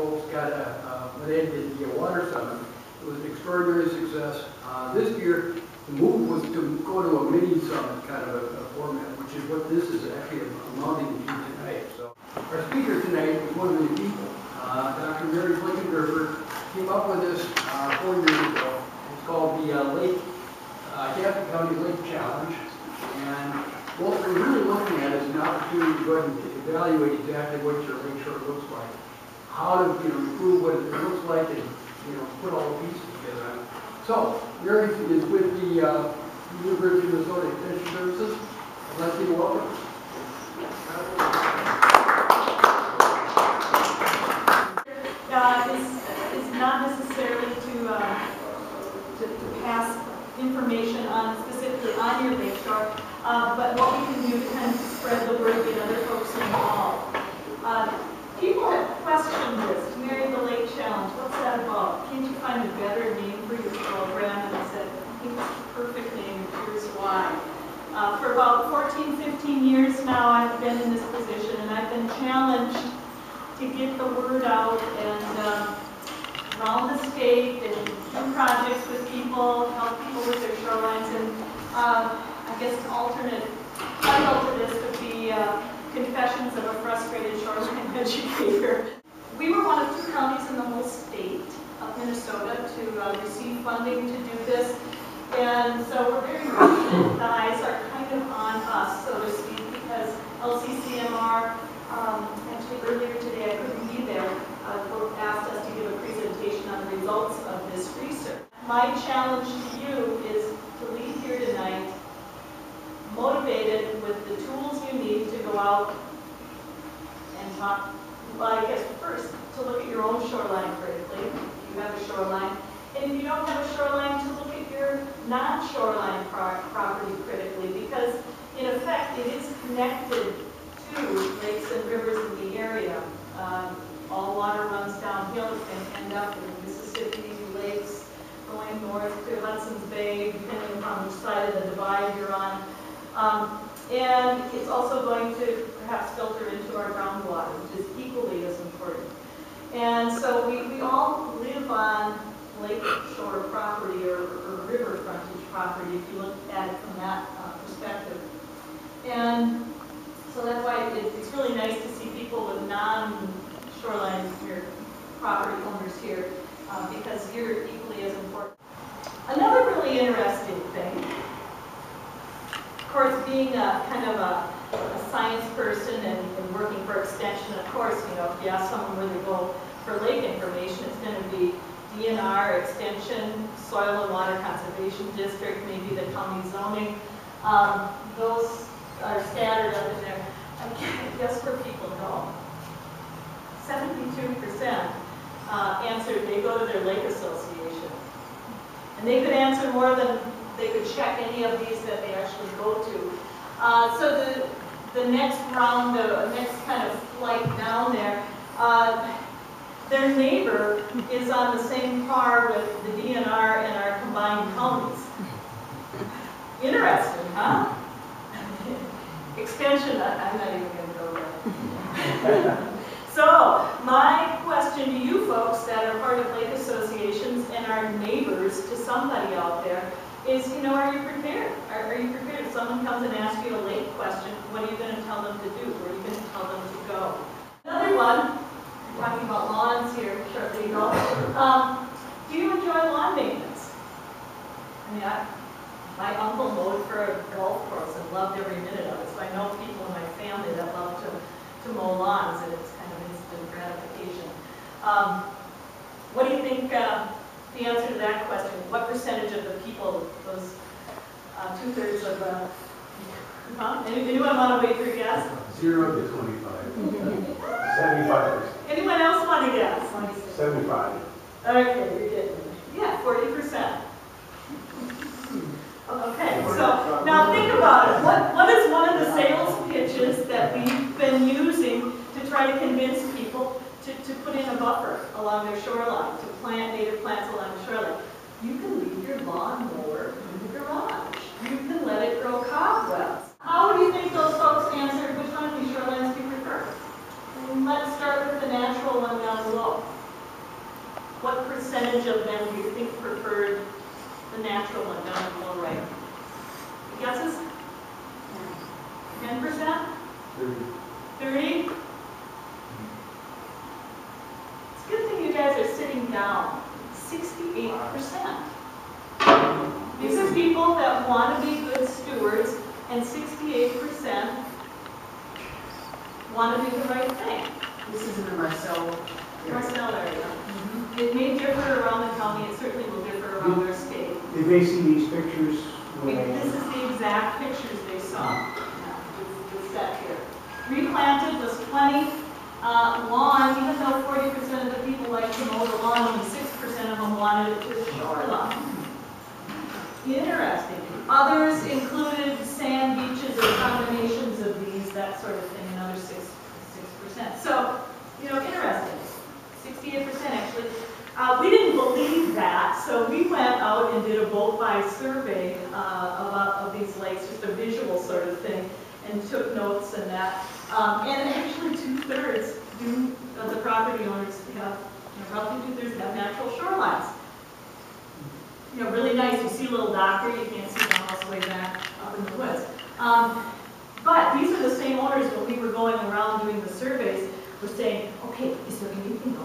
folks got when they did the water summit. It was an extraordinary success. This year, the move was to go to a mini summit kind of a format, which is what this is actually amounting to tonight. So our speaker tonight is one of the people. Dr. Mary Blinkenderfer came up with this 4 years ago. It's called the Gaston County Lake Challenge. And what we're really looking at is an opportunity to go ahead and evaluate exactly what your lake shore looks like. How to improve what it looks like and put all the pieces together on it. So, Mary is with the University of Minnesota Extension Services. I'd like you to welcome. Is not necessarily to pass information on specifically on your lake shore, but what we can do to kind of spread the word, get other folks involved. People have questioned this, Mary the Lake Challenge, what's that about? Can't you find a better name for your program? And I said, I think it's the perfect name, and here's why. For about 14, 15 years now, I've been in this position, and I've been challenged to get the word out and around the state and do projects with people, help people with their shorelines, and I guess an alternate title to this would be Confessions of a Frustrated Shoreline Educator. We were one of 2 counties in the whole state of Minnesota to receive funding to do this, and so we're very fortunate. The eyes are kind of on us, so to speak, because LCCMR, actually earlier today, I couldn't be there, asked us to give a presentation on the results of this research. My challenge to you is to leave here tonight motivated with the tools you need to go out and talk, well, I guess first, to look at your own shoreline critically, if you have a shoreline. And if you don't have a shoreline, to look at your non-shoreline property critically, because in effect it is connected to lakes and rivers in the area. All water runs downhill. It's going to end up in the Mississippi lakes, going north to Hudson's Bay, depending upon which side of the divide you're on. And it's also going to perhaps filter into our groundwater, which is equally as important. And so we all live on lake shore property or river frontage property, if you look at it from that perspective. And so that's why it's really nice to see people with non-shoreline property owners here, because you're equally as important. Another really interesting thing, of course, being kind of a science person and working for Extension, of course, if you ask someone where they go for lake information, it's going to be DNR, Extension, Soil and Water Conservation District, maybe the county zoning. Those are scattered up in there. I guess where people go. 72% answered they go to their lake association. And they could answer more than they could check any of these that they actually go to. So the next round, the next kind of flight down there, their neighbor is on the same par with the DNR and our combined counties. Interesting, huh? Extension, I'm not even going to go there. So, my question to you folks that are part of lake associations and are neighbors to somebody out there is, are you prepared? Are you prepared? If someone comes and asks you a lake question, what are you going to tell them to do? Where are you going to tell them to go? Another one, we're talking about lawns here shortly ago. Do you enjoy lawn maintenance? I mean, my uncle mowed for a golf course and loved every minute of it, so I know people in my family that love to mow lawns, and it's kind of instant gratification. What do you think the answer to that question? What percentage of the people, those 2/3 of anyone want to wait for a guess? 0 to 25. 75%. Anyone else want to guess? 75. Okay, you're getting it. Yeah, 40%. Okay, so now think about it. What is one of the sales pitches that we've been using to try to convince people to put in a buffer along their shoreline, to plant native plants along the shoreline? You can leave your lawnmower in the garage. You can let it grow cobwebs. How do you think those folks answered which one of these shorelines do you prefer? Let's start with the natural one down below. what percentage of them do you think preferred the natural one down below right? Guesses? 10%? 30? It's a good thing you guys are sitting down. 68%. These are people that want to be good stewards, and 68% want to do the right thing. This is in the Marcel. Marcel area. It may differ around the county, it certainly will differ around their state. Did they see these pictures? when they- This is the exact pictures they saw. It's set here. Replanted was 20. Lawn, even though 40% of the people like to mow the lawn, only 6% of them wanted it to shoreline. Interesting. Others included sand beaches or combinations of these, that sort of thing, another 6%. So, interesting. 68% actually. We didn't believe that, so we went out and did a boat-by survey of these lakes, just a visual sort of thing, and took notes and that. And actually 2/3 of the property owners have, roughly 2/3 have natural shorelines. Really nice. You see a little dock here, you can't see the house way back up in the woods. But these are the same owners when we were going around doing the surveys were saying, okay, is there anything